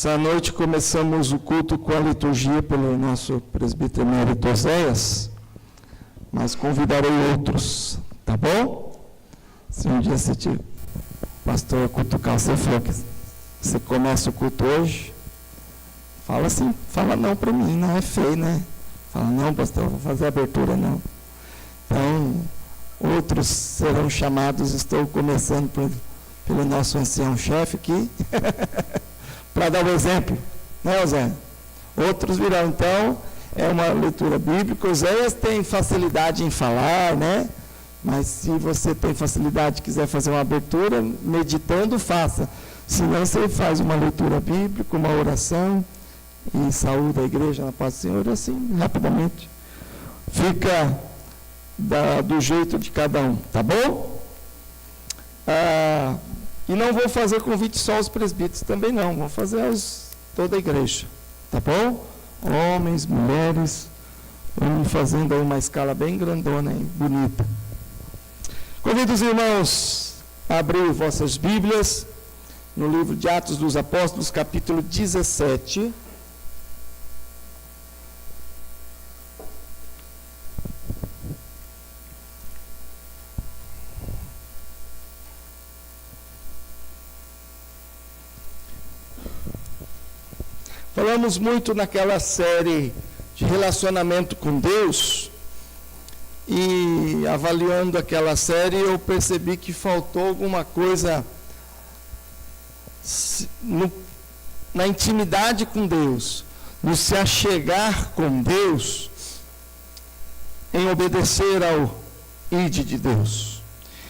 Essa noite começamos o culto com a liturgia pelo nosso presbítero emérito Oséias, mas convidarei outros, tá bom? Se um dia você tiver, pastor, cutucar você falou que você começa o culto hoje, fala assim, fala não para mim, não é feio, né? Fala, não, pastor, vou fazer a abertura, não. Então, outros serão chamados, estou começando pelo nosso ancião-chefe aqui, para dar o exemplo, né, Oséias? Outros virão, então, é uma leitura bíblica. Oséias tem facilidade em falar, né? Mas se você tem facilidade e quiser fazer uma abertura, meditando, faça. Senão você faz uma leitura bíblica, uma oração, e saúde a igreja na paz do Senhor, assim, rapidamente. Fica do jeito de cada um, tá bom? E não vou fazer convite só aos presbíteros, também não, vou fazer toda a igreja, tá bom? Homens, mulheres, vamos fazendo aí uma escala bem grandona, hein? Bonita. Convido os irmãos a abrir vossas Bíblias no livro de Atos dos Apóstolos, capítulo 17. Falamos muito naquela série de relacionamento com Deus, e avaliando aquela série eu percebi que faltou alguma coisa na intimidade com Deus, no se achegar com Deus, em obedecer ao ide de Deus.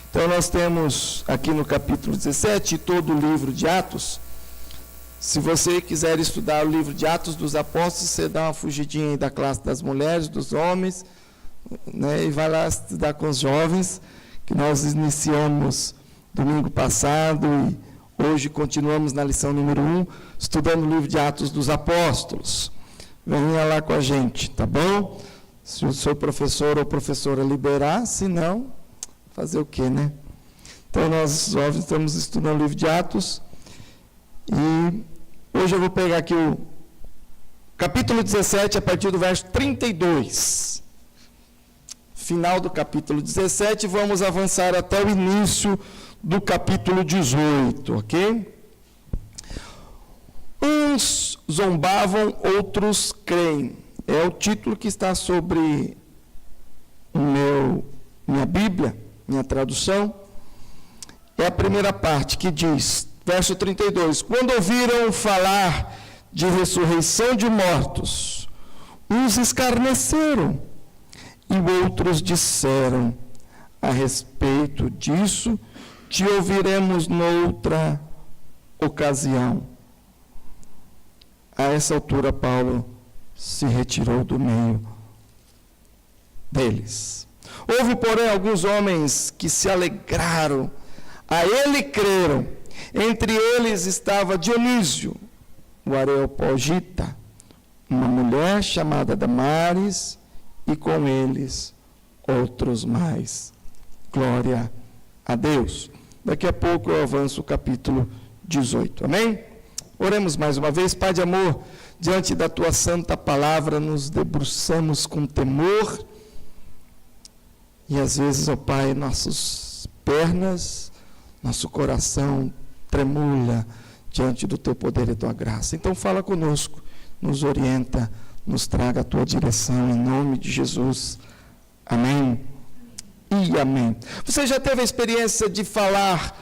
Então nós temos aqui no capítulo 17 todo o livro de Atos. Se você quiser estudar o livro de Atos dos Apóstolos, você dá uma fugidinha aí da classe das mulheres, dos homens, né, e vai lá estudar com os jovens, que nós iniciamos domingo passado e hoje continuamos na lição número 1, estudando o livro de Atos dos Apóstolos. Venha lá com a gente, tá bom? Se o seu professor ou professora liberar, se não, fazer o quê, né? Então, nós jovens estamos estudando o livro de Atos, e hoje eu vou pegar aqui o capítulo 17, a partir do verso 32. Final do capítulo 17, vamos avançar até o início do capítulo 18, ok? Uns zombavam, outros creem. É o título que está sobre minha Bíblia, minha tradução. É a primeira parte que diz, verso 32, quando ouviram falar de ressurreição de mortos, uns escarneceram, e outros disseram, a respeito disso, te ouviremos noutra ocasião. A essa altura, Paulo se retirou do meio deles. Houve, porém, alguns homens que se alegraram, a ele creram. Entre eles estava Dionísio, o Areopagita, uma mulher chamada Damaris, e com eles outros mais. Glória a Deus. Daqui a pouco eu avanço o capítulo 18. Amém? Oremos mais uma vez. Pai de amor, diante da tua santa palavra, nos debruçamos com temor, e às vezes, ó Pai, nossas pernas, nosso coração tremula diante do teu poder e tua graça. Então fala conosco, nos orienta, nos traga a tua direção, em nome de Jesus. Amém e amém. Você já teve a experiência de falar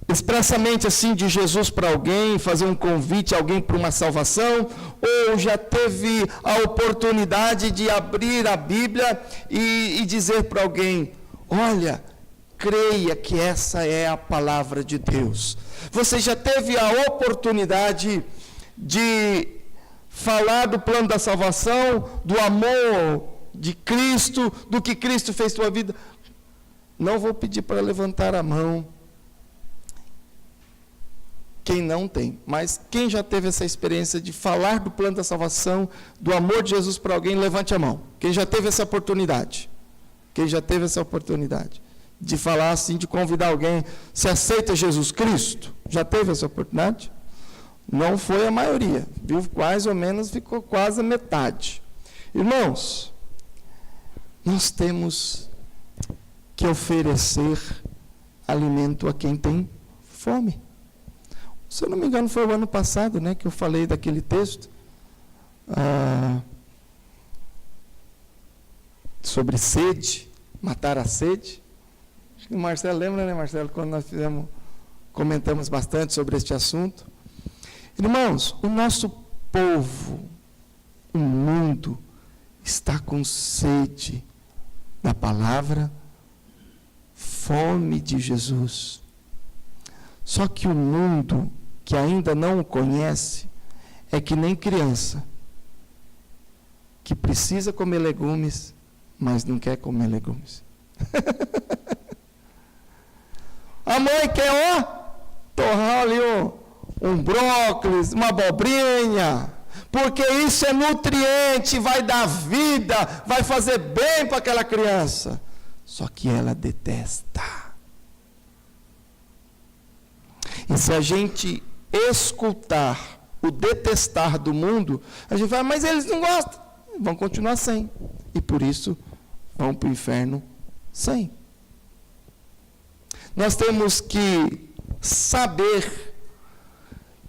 expressamente assim de Jesus para alguém, fazer um convite a alguém para uma salvação, ou já teve a oportunidade de abrir a Bíblia e dizer para alguém, olha, creia que essa é a palavra de Deus. Você já teve a oportunidade de falar do plano da salvação, do amor de Cristo, do que Cristo fez na sua vida? Não vou pedir para levantar a mão quem não tem, mas quem já teve essa experiência de falar do plano da salvação, do amor de Jesus para alguém, levante a mão. Quem já teve essa oportunidade? Quem já teve essa oportunidade de falar assim, de convidar alguém, se aceita Jesus Cristo? Já teve essa oportunidade? Não foi a maioria, viu? Mais ou menos ficou quase a metade. Irmãos, nós temos que oferecer alimento a quem tem fome. Se eu não me engano, foi o ano passado, né, que eu falei daquele texto sobre sede, matar a sede. Acho que o Marcelo lembra, né, Marcelo, quando nós comentamos bastante sobre este assunto. Irmãos, o nosso povo, o mundo, está com sede da palavra, fome de Jesus. Só que o mundo, que ainda não o conhece, é que nem criança, que precisa comer legumes, mas não quer comer legumes. A mãe quer, torrar ali um brócolis, uma abobrinha, porque isso é nutriente, vai dar vida, vai fazer bem para aquela criança. Só que ela detesta. E se a gente escutar o detestar do mundo, a gente vai, mas eles não gostam, vão continuar sem. E por isso vão para o inferno sem. Nós temos que saber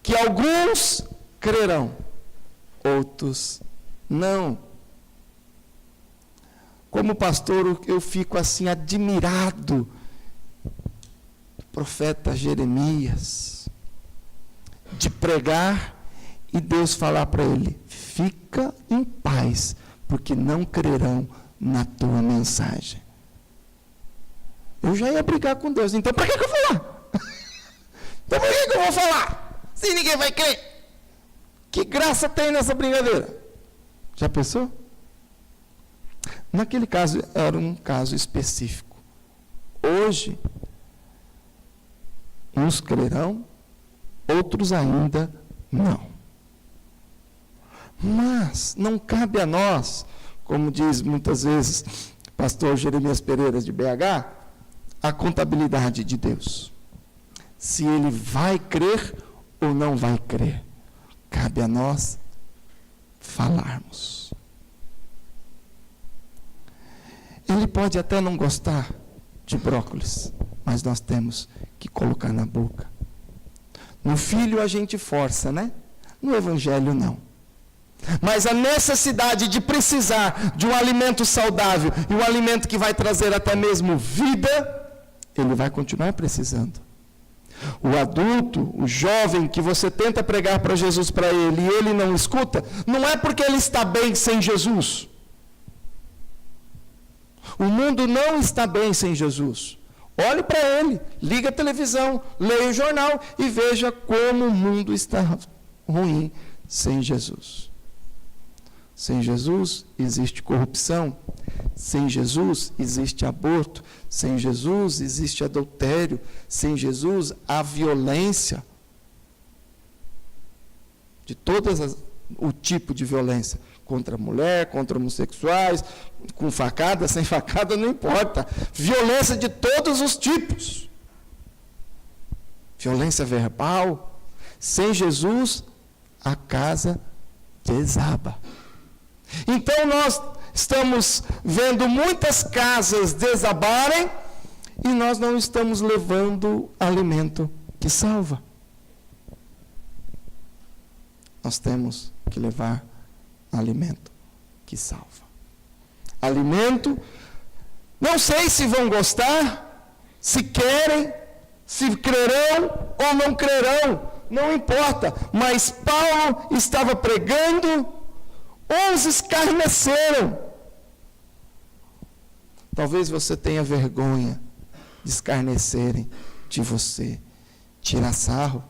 que alguns crerão, outros não. Como pastor, eu fico assim admirado do profeta Jeremias, de pregar e Deus falar para ele: fica em paz, porque não crerão na tua mensagem. Eu já ia brigar com Deus, então para que eu vou falar? Então por que eu vou falar? Se ninguém vai crer. Que graça tem nessa brincadeira? Já pensou? Naquele caso, era um caso específico. Hoje, uns crerão, outros ainda não. Mas não cabe a nós, como diz muitas vezes pastor Jeremias Pereira de BH, a contabilidade de Deus. Se ele vai crer ou não vai crer. Cabe a nós falarmos. Ele pode até não gostar de brócolis, mas nós temos que colocar na boca. No filho a gente força, né? No evangelho não. Mas a necessidade de precisar de um alimento saudável e um alimento que vai trazer até mesmo vida, ele vai continuar precisando. O adulto, o jovem que você tenta pregar para Jesus para ele e ele não escuta, não é porque ele está bem sem Jesus. O mundo não está bem sem Jesus. Olhe para ele, liga a televisão, leia o jornal e veja como o mundo está ruim sem Jesus. Sem Jesus existe corrupção, sem Jesus existe aborto, sem Jesus existe adultério, sem Jesus há violência, de o tipo de violência, contra a mulher, contra homossexuais, com facada, sem facada, não importa, violência de todos os tipos, violência verbal. Sem Jesus a casa desaba. Então nós estamos vendo muitas casas desabarem e nós não estamos levando alimento que salva. Nós temos que levar alimento que salva. Alimento, não sei se vão gostar, se querem, se crerão ou não crerão, não importa, mas Paulo estava pregando, uns escarneceram. Talvez você tenha vergonha de escarnecerem de você, tirar sarro.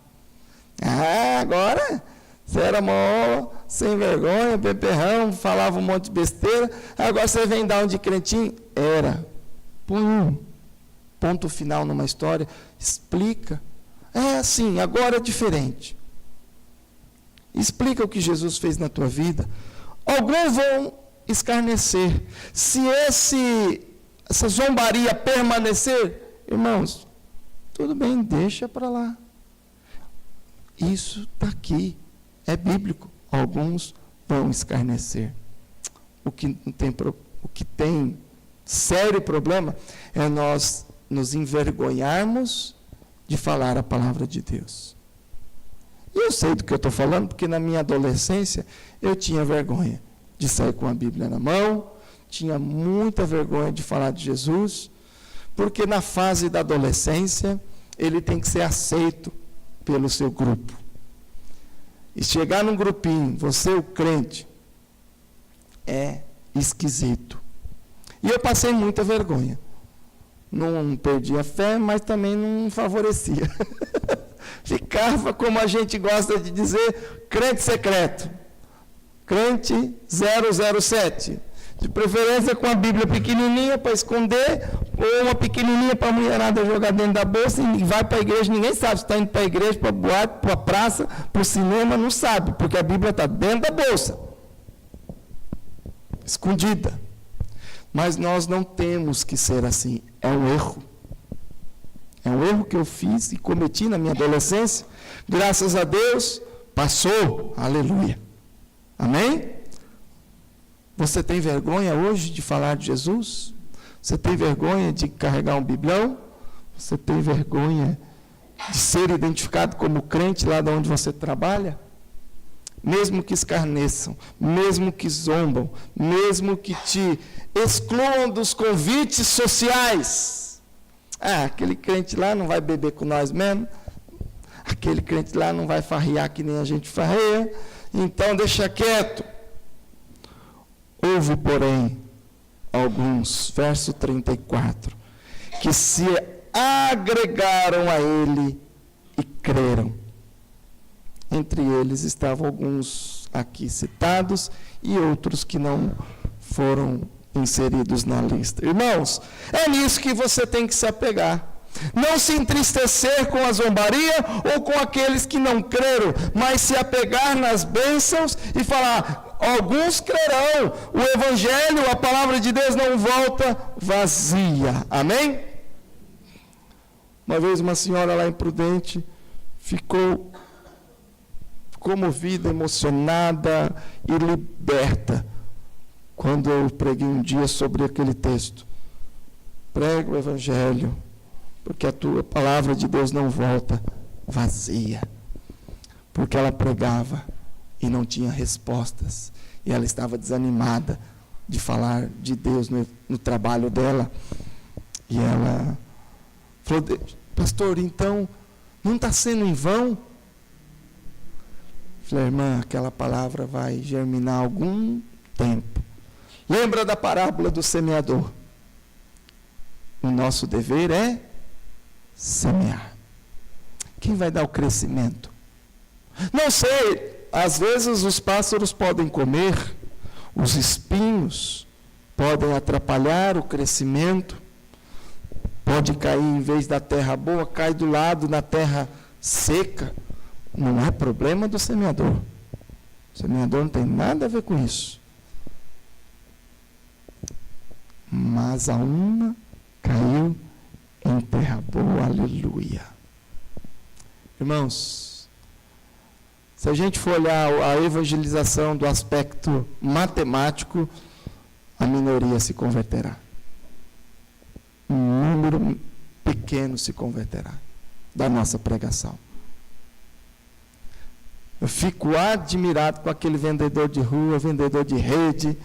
Agora você era mó sem vergonha, beberrão, falava um monte de besteira, agora você vem dar um de crentinho. Era. Põe um ponto final numa história, explica. É assim, agora é diferente. Explica o que Jesus fez na tua vida. Alguns vão escarnecer. Se essa zombaria permanecer, irmãos, tudo bem, deixa para lá. Isso está aqui, é bíblico. Alguns vão escarnecer. O que tem sério problema é nós nos envergonharmos de falar a palavra de Deus. E eu sei do que eu estou falando, porque na minha adolescência eu tinha vergonha de sair com a Bíblia na mão, tinha muita vergonha de falar de Jesus, porque na fase da adolescência ele tem que ser aceito pelo seu grupo. E chegar num grupinho, você o crente, é esquisito. E eu passei muita vergonha. Não perdi a fé, mas também não favorecia. Ficava, como a gente gosta de dizer, crente secreto. Crente 007. De preferência com a Bíblia pequenininha para esconder, ou uma pequenininha para a mulherada jogar dentro da bolsa e vai para a igreja. Ninguém sabe se está indo para a igreja, para a boate, para a praça, para o cinema, não sabe, porque a Bíblia está dentro da bolsa. Escondida. Mas nós não temos que ser assim. É um erro. É um erro que eu fiz e cometi na minha adolescência. Graças a Deus, passou. Aleluia. Amém? Você tem vergonha hoje de falar de Jesus? Você tem vergonha de carregar um biblão? Você tem vergonha de ser identificado como crente lá de onde você trabalha? Mesmo que escarneçam, mesmo que zombam, mesmo que te excluam dos convites sociais. Aquele crente lá não vai beber com nós mesmo. Aquele crente lá não vai farrear que nem a gente farreia. Então deixa quieto. Houve, porém, alguns, verso 34, que se agregaram a ele e creram. Entre eles estavam alguns aqui citados e outros que não foram inseridos na lista. Irmãos, é nisso que você tem que se apegar. Não se entristecer com a zombaria ou com aqueles que não creram, mas se apegar nas bênçãos e falar: alguns crerão, o Evangelho, a palavra de Deus não volta vazia. Amém? Uma vez uma senhora lá em Prudente ficou comovida, emocionada e liberta quando eu preguei um dia sobre aquele texto. Prega o Evangelho, porque a tua palavra de Deus não volta vazia. Porque ela pregava e não tinha respostas. E ela estava desanimada de falar de Deus no trabalho dela. E ela falou: pastor, então não está sendo em vão? Falei: irmã, aquela palavra vai germinar algum tempo. Lembra da parábola do semeador? O nosso dever é semear. Quem vai dar o crescimento? Não sei, às vezes os pássaros podem comer, os espinhos podem atrapalhar o crescimento, pode cair, em vez da terra boa, cai do lado na terra seca. Não é problema do semeador. O semeador não tem nada a ver com isso. Mas a uma caiu em terra boa, aleluia. Irmãos, se a gente for olhar a evangelização do aspecto matemático, a minoria se converterá. Um número pequeno se converterá da nossa pregação. Eu fico admirado com aquele vendedor de rua, vendedor de rede,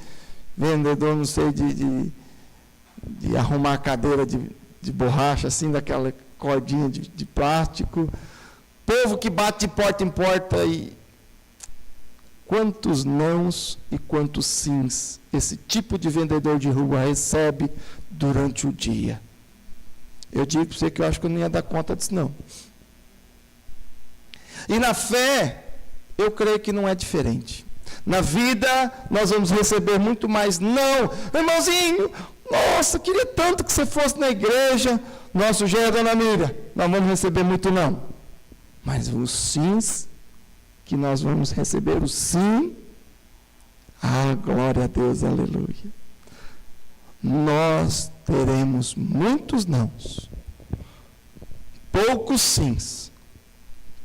vendedor, não sei, de arrumar cadeira de borracha, assim, daquela cordinha de plástico. Povo que bate de porta em porta e quantos nãos e quantos sims esse tipo de vendedor de rua recebe durante o dia. Eu digo para você que eu acho que eu não ia dar conta disso, não. E na fé, eu creio que não é diferente. Na vida, nós vamos receber muito mais não. Irmãozinho, nossa, queria tanto que você fosse na igreja. Nosso Gé, dona Miriam, nós vamos receber muito não. Mas os sims, que nós vamos receber o sim, glória a Deus, aleluia. Nós teremos muitos nãos, poucos sims,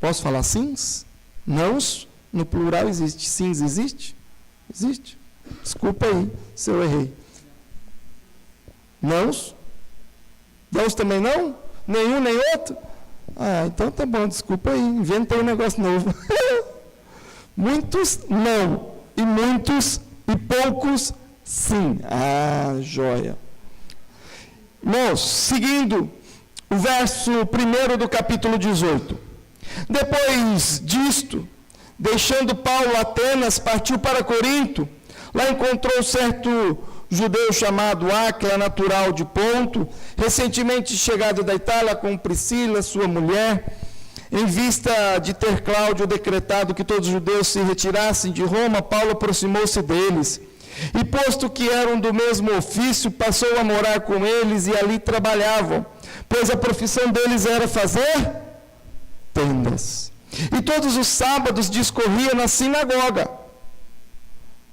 Posso falar sims? Nãos, no plural existe. Sims existe? Existe. Desculpa aí se eu errei. Nãos? Nãos também não? Nenhum, nem outro? Ah, então tá bom, desculpa aí, inventei um negócio novo. Muitos não, e muitos e poucos sim. Ah, joia. Irmãos, seguindo o verso 1 do capítulo 18. Depois disto, deixando Paulo Atenas, partiu para Corinto. Lá encontrou certo judeu chamado Áquila, natural de Ponto, recentemente chegado da Itália com Priscila, sua mulher. Em vista de ter Cláudio decretado que todos os judeus se retirassem de Roma, Paulo aproximou-se deles. E posto que eram do mesmo ofício, passou a morar com eles e ali trabalhavam, pois a profissão deles era fazer tendas. E todos os sábados discorria na sinagoga,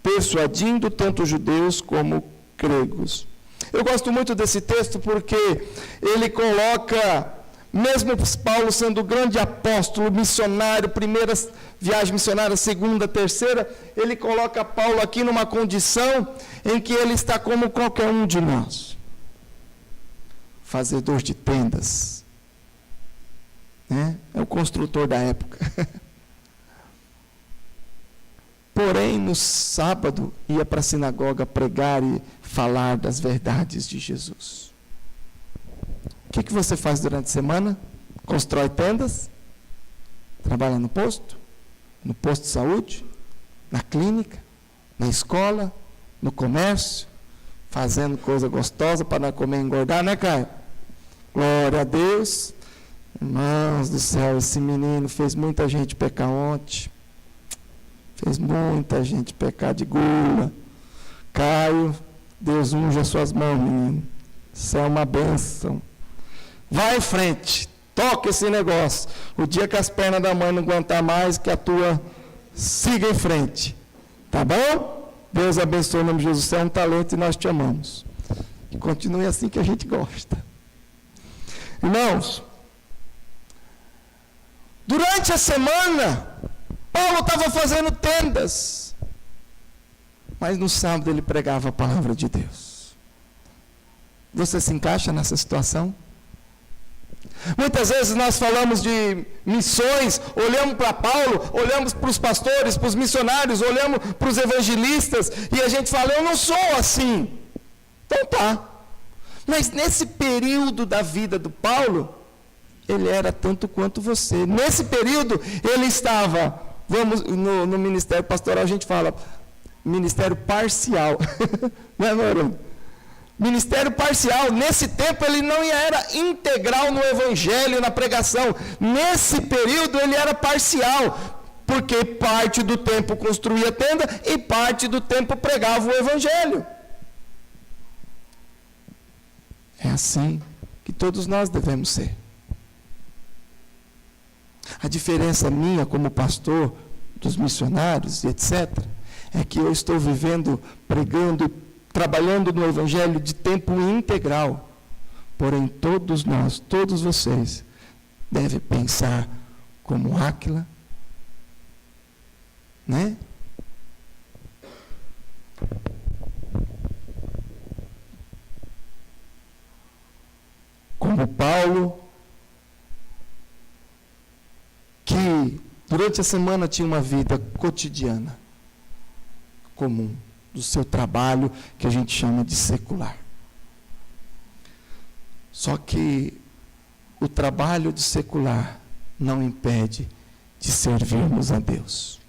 persuadindo tanto judeus como gregos. Eu gosto muito desse texto porque ele coloca, mesmo Paulo sendo grande apóstolo, missionário, primeira viagem missionária, segunda, terceira, ele coloca Paulo aqui numa condição em que ele está como qualquer um de nós. Fazedor de tendas. Né? É o construtor da época. Porém, no sábado, ia para a sinagoga pregar e falar das verdades de Jesus. O que você faz durante a semana? Constrói tendas? Trabalha no posto? No posto de saúde? Na clínica? Na escola? No comércio? Fazendo coisa gostosa para não comer e engordar, né, Caio? Glória a Deus. Irmãos do céu, esse menino fez muita gente pecar ontem. Fez muita gente pecar de gula. Caio, Deus unge as suas mãos, menino. Isso é uma bênção. Vai em frente, toca esse negócio. O dia que as pernas da mãe não aguentar mais, que a tua siga em frente. Tá bom? Deus abençoe o nome de Jesus. Você é um talento e nós te amamos. E continue assim que a gente gosta. Irmãos, durante a semana, Paulo estava fazendo tendas, mas no sábado ele pregava a palavra de Deus. Você se encaixa nessa situação? Muitas vezes nós falamos de missões, olhamos para Paulo, olhamos para os pastores, para os missionários, olhamos para os evangelistas, e a gente fala, eu não sou assim. Então tá. Mas nesse período da vida do Paulo, ele era tanto quanto você. Nesse período, ele estava, no ministério pastoral a gente fala, ministério parcial. Não é, Mauro? Ministério parcial. Nesse tempo, ele não era integral no evangelho, na pregação. Nesse período, ele era parcial, porque parte do tempo construía tenda e parte do tempo pregava o evangelho. É assim que todos nós devemos ser. A diferença minha como pastor, dos missionários e etc., é que eu estou vivendo, pregando e trabalhando no evangelho de tempo integral. Porém, todos nós, todos vocês, devem pensar como Áquila, né? Como Paulo, que durante a semana tinha uma vida cotidiana, comum, do seu trabalho, que a gente chama de secular. Só que o trabalho de secular não impede de servirmos a Deus.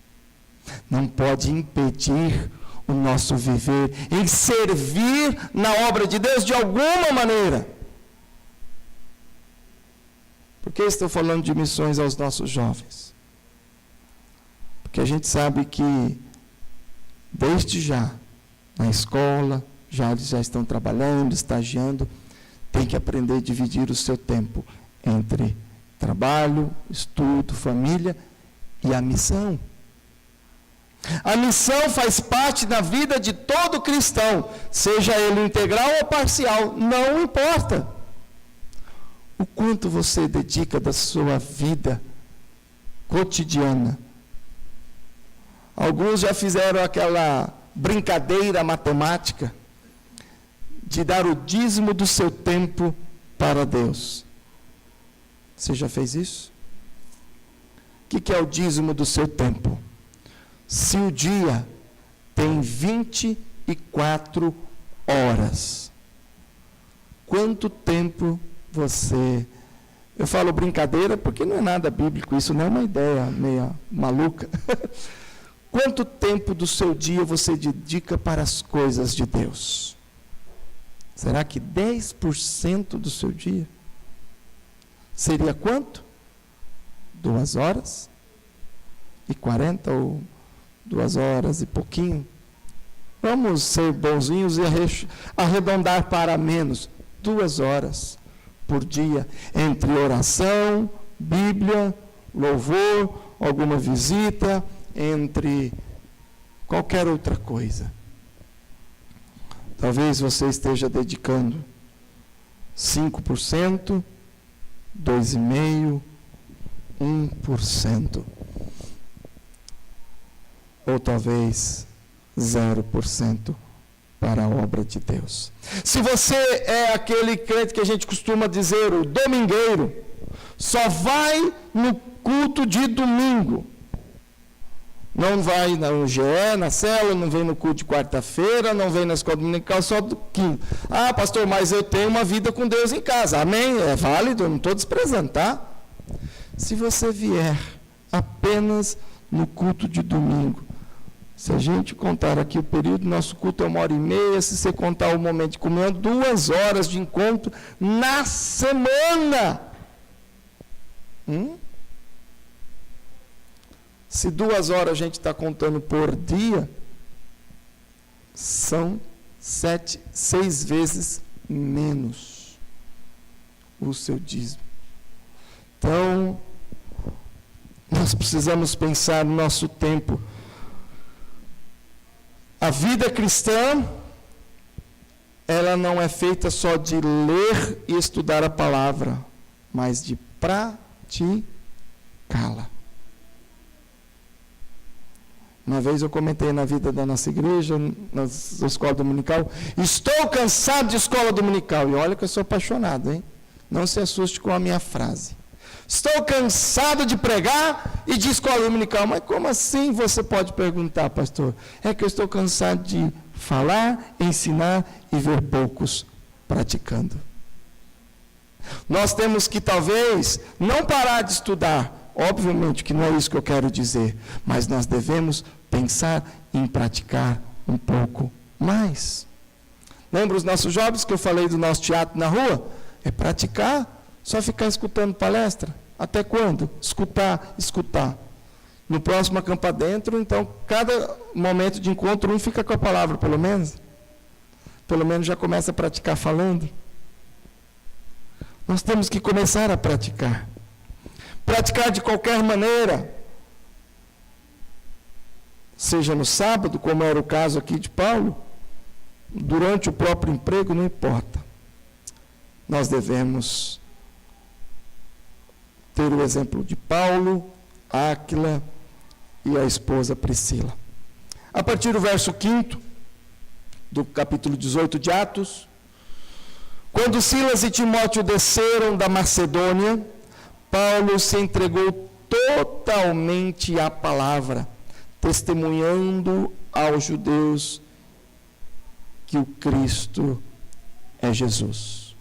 Não pode impedir o nosso viver em servir na obra de Deus de alguma maneira. Por que estou falando de missões aos nossos jovens? Porque a gente sabe que, desde já, na escola, eles já estão trabalhando, estagiando, tem que aprender a dividir o seu tempo entre trabalho, estudo, família e a missão. A missão faz parte da vida de todo cristão, seja ele integral ou parcial, não importa. O quanto você dedica da sua vida cotidiana. Alguns já fizeram aquela brincadeira matemática de dar o dízimo do seu tempo para Deus. Você já fez isso? O que é o dízimo do seu tempo? Se o dia tem 24 horas, quanto tempo você... Eu falo brincadeira porque não é nada bíblico, isso não é uma ideia meio maluca. Quanto tempo do seu dia você dedica para as coisas de Deus? Será que 10% do seu dia? Seria quanto? 2 horas? E 40 ou 2 horas e pouquinho? Vamos ser bonzinhos e arredondar para menos. 2 horas por dia, entre oração, Bíblia, louvor, alguma visita, entre qualquer outra coisa. Talvez você esteja dedicando 5%, 2,5%, 1%. Ou talvez 0% para a obra de Deus. Se você é aquele crente que a gente costuma dizer, o domingueiro, só vai no culto de domingo. Não vai no GE, na célula, não vem no culto de quarta-feira, não vem na escola dominical, só do quinto. Ah, pastor, mas eu tenho uma vida com Deus em casa. Amém? É válido, eu não estou desprezando, tá? Se você vier apenas no culto de domingo, se a gente contar aqui o período, nosso culto é 1h30, se você contar o momento de comunhão, 2 horas de encontro na semana. Se 2 horas a gente está contando por dia, são 6 vezes menos o seu dízimo. Então, nós precisamos pensar no nosso tempo. A vida cristã, ela não é feita só de ler e estudar a palavra, mas de praticá-la. Uma vez eu comentei na vida da nossa igreja, na escola dominical, estou cansado de escola dominical. E olha que eu sou apaixonado, hein? Não se assuste com a minha frase. Estou cansado de pregar e de escola dominical. Mas como assim, você pode perguntar, pastor? É que eu estou cansado de falar, ensinar e ver poucos praticando. Nós temos que talvez não parar de estudar. Obviamente que não é isso que eu quero dizer. Mas nós devemos pensar em praticar um pouco mais. Lembra os nossos jovens que eu falei do nosso teatro na rua? É praticar, só ficar escutando palestra. Até quando? Escutar, escutar. No próximo Acampa Dentro, então, cada momento de encontro, um fica com a palavra, pelo menos. Pelo menos já começa a praticar falando. Nós temos que começar a praticar. Praticar de qualquer maneira. Seja no sábado, como era o caso aqui de Paulo, durante o próprio emprego, não importa. Nós devemos ter o exemplo de Paulo, Áquila e a esposa Priscila. A partir do verso 5 do capítulo 18 de Atos, quando Silas e Timóteo desceram da Macedônia, Paulo se entregou totalmente à palavra, testemunhando aos judeus que o Cristo é Jesus.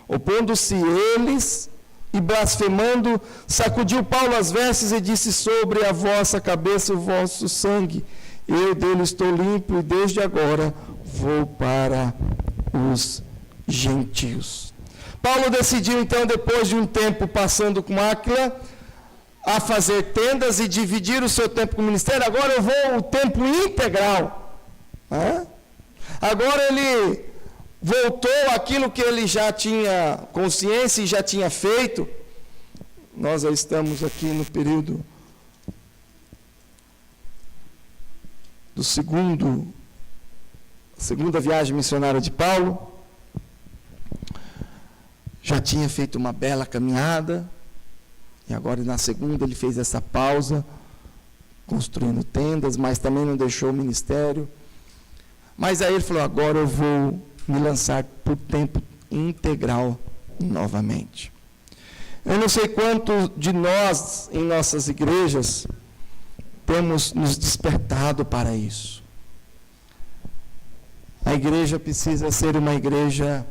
Opondo-se eles e blasfemando, sacudiu Paulo as vestes e disse: sobre a vossa cabeça o vosso sangue, eu dele estou limpo e desde agora vou para os gentios. Paulo decidiu então, depois de um tempo passando com Áquila, a fazer tendas e dividir o seu tempo com o ministério. Agora eu vou o tempo integral. Agora ele voltou àquilo que ele já tinha consciência e já tinha feito. Nós já estamos aqui no período do segunda viagem missionária de Paulo. Já tinha feito uma bela caminhada, E agora, na segunda, ele fez essa pausa, construindo tendas, mas também não deixou o ministério. Mas aí ele falou, agora eu vou me lançar por tempo integral novamente. Eu não sei quantos de nós, em nossas igrejas, temos nos despertado para isso. A igreja precisa ser uma igreja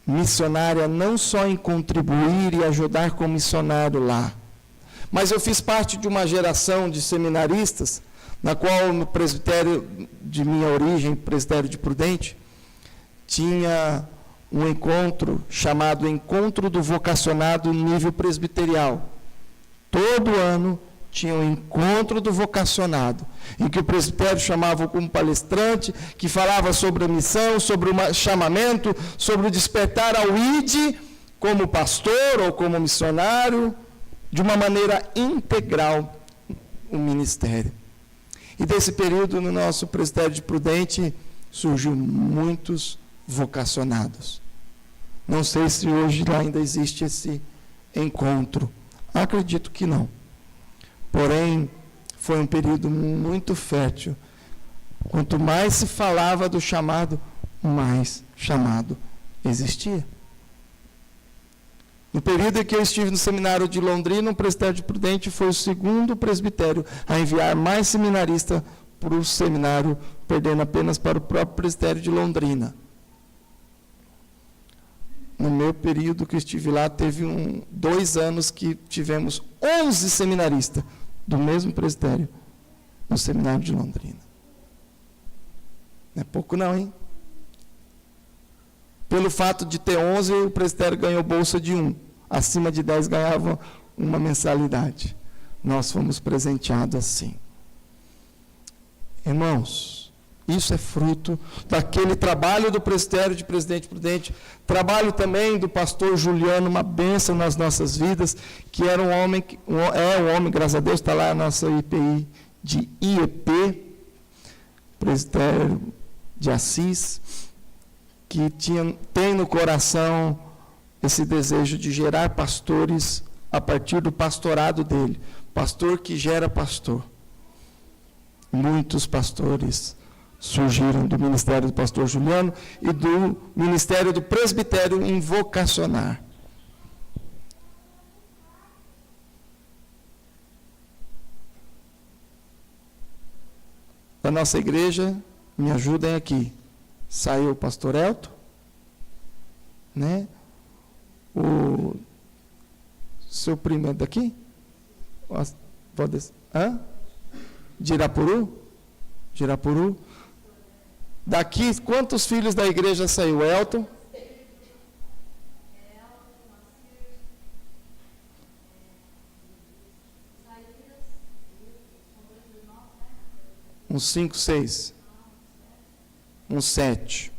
missionária, não só em contribuir e ajudar como missionário lá. Mas eu fiz parte de uma geração de seminaristas, na qual no presbitério de minha origem, presbitério de Prudente, tinha um encontro chamado Encontro do Vocacionado Nível Presbiterial. Todo ano tinha um encontro do vocacionado, em que o presbitério chamava como palestrante, que falava sobre a missão, sobre o chamamento, sobre o despertar ao ID, como pastor ou como missionário, de uma maneira integral, o ministério. E desse período, no nosso presbitério de Prudente, surgiu muitos vocacionados. Não sei se hoje lá ainda existe esse encontro. Acredito que não. Porém, foi um período muito fértil. Quanto mais se falava do chamado, mais chamado existia. No período em que eu estive no seminário de Londrina, o presbitério de Prudente foi o segundo presbitério a enviar mais seminaristas para o seminário, perdendo apenas para o próprio presbitério de Londrina. No meu período que eu estive lá, teve 2 anos que tivemos 11 seminaristas do mesmo presbitério no seminário de Londrina. Não é pouco não, hein? Pelo fato de ter 11, o presbitério ganhou bolsa de 1. Acima de 10 ganhavam uma mensalidade. Nós fomos presenteados assim. Irmãos, isso é fruto daquele trabalho do presbitério de Presidente Prudente, trabalho também do pastor Juliano, uma bênção nas nossas vidas, que era um homem, graças a Deus, está lá a nossa IPI de IEP, presbitério de Assis, que tem no coração esse desejo de gerar pastores a partir do pastorado dele. Pastor que gera pastor. Muitos pastores surgiram do ministério do pastor Juliano e do ministério do presbitério em vocacionar. Da nossa igreja, me ajudem aqui. Saiu o pastor Elton, né? O seu primo é daqui? De Irapuru? De Irapuru? Daqui, quantos filhos da igreja saiu? Elton? Uns 5, 6. Uns 7.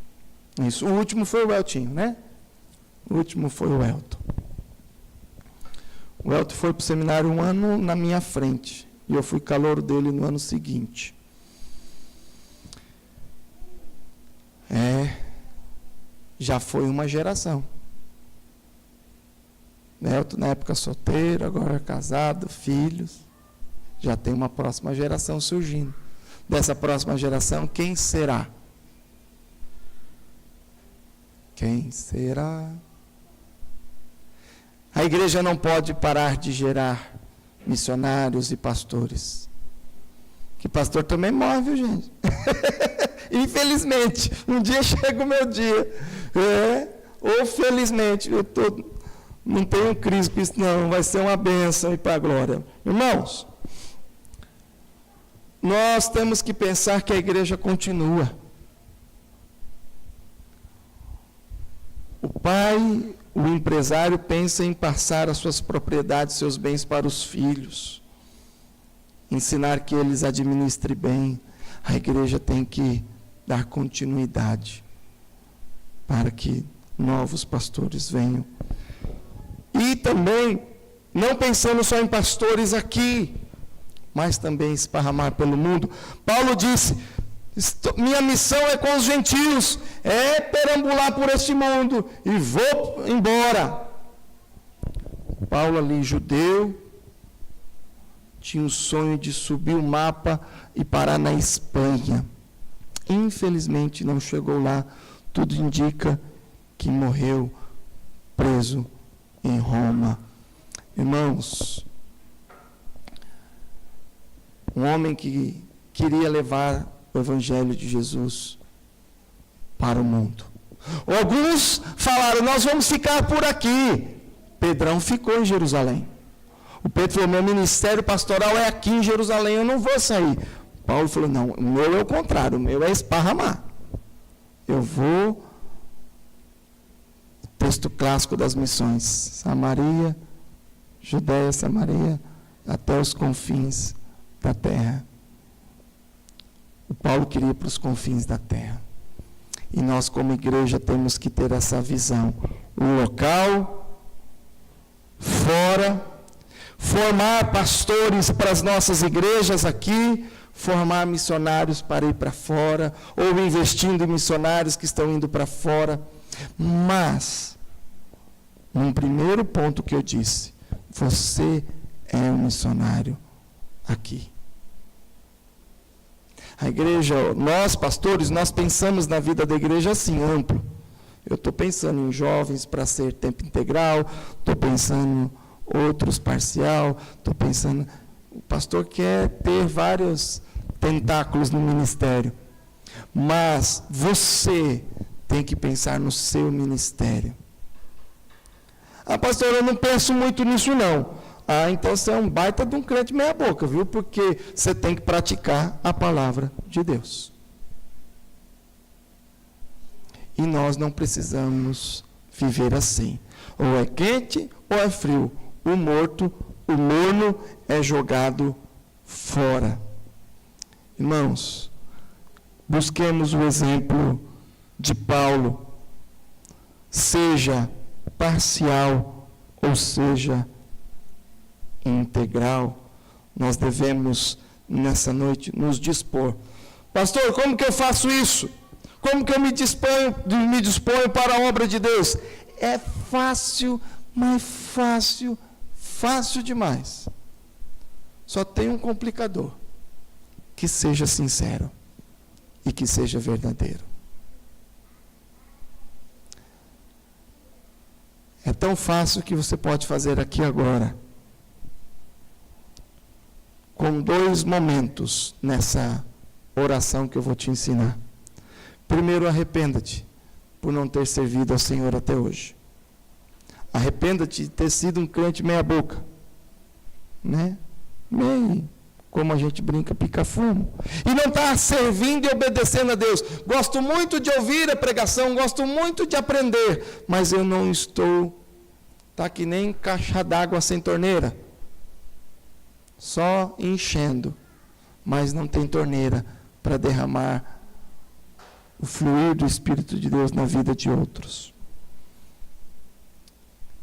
Isso. O último foi o Eltinho, né? O último foi o Elton. O Elton foi para o seminário 1 ano na minha frente. E eu fui calouro dele no ano seguinte. Já foi uma geração. Elton, na época, solteiro, agora casado, filhos. Já tem uma próxima geração surgindo. Dessa próxima geração, quem será? Quem será? A igreja não pode parar de gerar missionários e pastores. Que pastor também morre, viu, gente? Infelizmente, um dia chega o meu dia. Ou felizmente, não tenho crise com isso, não. Vai ser uma bênção e para a glória. Irmãos, nós temos que pensar que a igreja continua. O pai, o empresário, pensa em passar as suas propriedades, seus bens para os filhos. Ensinar que eles administrem bem. A igreja tem que dar continuidade para que novos pastores venham. E também, não pensando só em pastores aqui, mas também esparramar pelo mundo. Paulo disse, minha missão é com os gentios, é perambular por este mundo, e vou embora. Paulo ali, judeu, tinha o sonho de subir o mapa e parar na Espanha. Infelizmente não chegou lá. Tudo indica que morreu preso em Roma. Irmãos, um homem que queria levar o Evangelho de Jesus para o mundo. Alguns falaram, nós vamos ficar por aqui. Pedrão ficou em Jerusalém. O Pedro falou, meu ministério pastoral é aqui em Jerusalém, eu não vou sair. Paulo falou, não, o meu é o contrário, o meu é esparramar. Eu vou, texto clássico das missões, Samaria, Judéia, Samaria, até os confins da terra. O Paulo queria ir para os confins da terra. E nós, como igreja, temos que ter essa visão. O local, fora, formar pastores para as nossas igrejas aqui, formar missionários para ir para fora, ou investindo em missionários que estão indo para fora. Mas, num primeiro ponto que eu disse, você é um missionário aqui. A igreja, nós pastores, nós pensamos na vida da igreja assim, amplo. Eu estou pensando em jovens para ser tempo integral, estou pensando em outros parcial, estou pensando... O pastor quer ter vários tentáculos no ministério, mas você tem que pensar no seu ministério. Ah, pastor, eu não penso muito nisso não. Ah, então você é um baita de um crente meia boca, viu? Porque você tem que praticar a palavra de Deus. E nós não precisamos viver assim. Ou é quente ou é frio. O morto, o morno é jogado fora. Irmãos, busquemos o exemplo de Paulo. Seja parcial ou seja integral, nós devemos, nessa noite, nos dispor. Pastor, como que eu faço isso? Como que eu me disponho para a obra de Deus? É fácil, mas fácil demais. Só tem um complicador. Que seja sincero e que seja verdadeiro. É tão fácil que você pode fazer aqui agora, com 2 momentos nessa oração que eu vou te ensinar. Primeiro, arrependa-te por não ter servido ao Senhor até hoje. Arrependa-te de ter sido um crente meia boca, né? Meio, como a gente brinca, pica-fumo. E não está servindo e obedecendo a Deus. Gosto muito de ouvir a pregação, gosto muito de aprender, mas eu não estou, está que nem caixa d'água sem torneira. Só enchendo, mas não tem torneira para derramar o fluir do Espírito de Deus na vida de outros.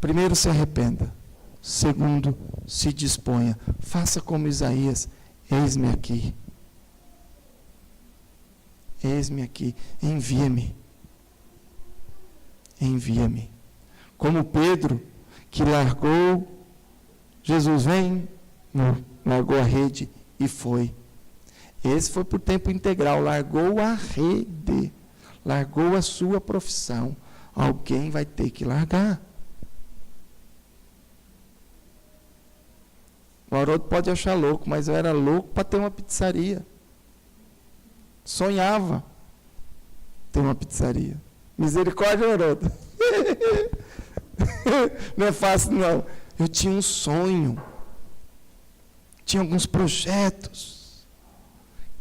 Primeiro, se arrependa. Segundo, se disponha. Faça como Isaías. Eis-me aqui. Eis-me aqui. Envia-me. Envia-me. Como Pedro, que largou, Jesus vem, largou a rede e foi. Esse foi por tempo integral, largou a rede, largou a sua profissão. Alguém vai ter que largar. O Haroldo pode achar louco, mas eu era louco para ter uma pizzaria. Sonhava ter uma pizzaria. Misericórdia, Haroldo. Não é fácil, não. Eu tinha um sonho. Tinha alguns projetos.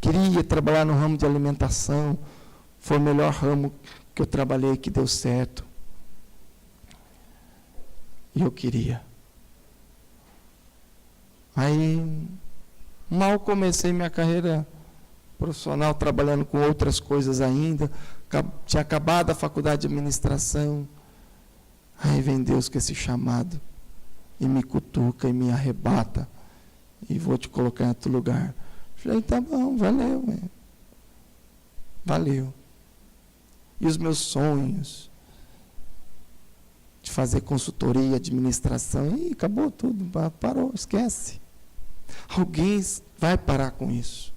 Queria trabalhar no ramo de alimentação. Foi o melhor ramo que eu trabalhei, que deu certo. E eu queria. Aí, mal comecei minha carreira profissional, trabalhando com outras coisas ainda. Tinha acabado a faculdade de administração. Aí vem Deus com esse chamado. E me cutuca e me arrebata. E vou te colocar em outro lugar. Falei, tá bom, valeu. Valeu. E os meus sonhos de fazer consultoria, administração, e acabou tudo, parou, esquece. Alguém vai parar com isso.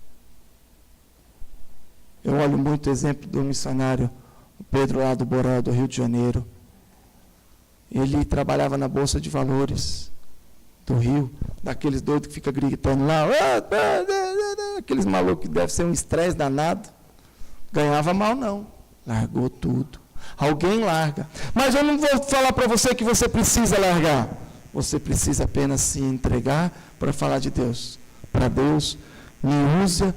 Eu olho muito o exemplo do missionário Pedro lá do Borel, do Rio de Janeiro. Ele trabalhava na Bolsa de Valores do Rio, daqueles doidos que ficam gritando lá, aqueles malucos que deve ser um estresse danado. Ganhava mal não, largou tudo. Alguém larga. Mas eu não vou falar para você que você precisa largar. Você precisa apenas se entregar para falar de Deus. Para Deus, me usa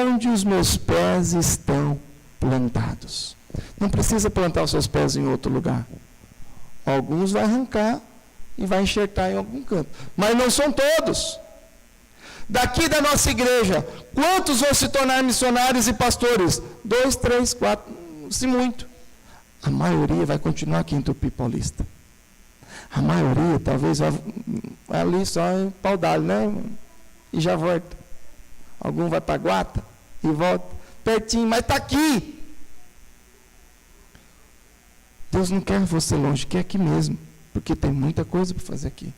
onde os meus pés estão plantados. Não precisa plantar os seus pés em outro lugar. Alguns vai arrancar e vai enxertar em algum canto. Mas não são todos. Daqui da nossa igreja, quantos vão se tornar missionários e pastores? 2, 3, 4, se muito. A maioria vai continuar aqui em Tupi Paulista. A maioria talvez vai ali só em Pau d'Alho, né? E já volta. Algum vai para Guata e volta. Pertinho, mas está aqui. Deus não quer você longe, quer aqui mesmo. Porque tem muita coisa para fazer aqui.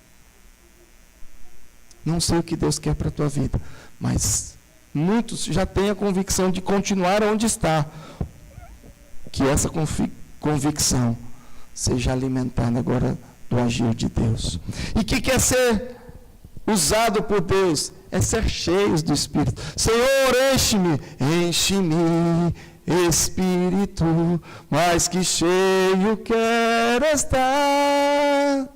Não sei o que Deus quer para a tua vida, mas muitos já têm a convicção de continuar onde está. Que essa convicção seja alimentada agora do agir de Deus. E que quer ser usado por Deus é ser cheios do Espírito. Senhor, enche-me, Espírito, mais que cheio quero estar.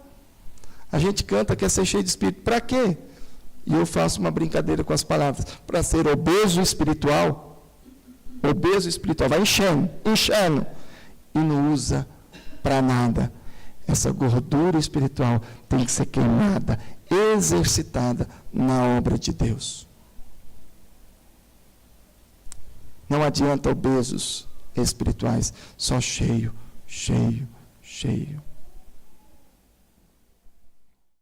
A gente canta que é ser cheio de Espírito. Para quê? E eu faço uma brincadeira com as palavras. Para ser obeso espiritual, vai enchendo, e não usa para nada. Essa gordura espiritual tem que ser queimada, exercitada na obra de Deus. Não adianta obesos espirituais, só cheio.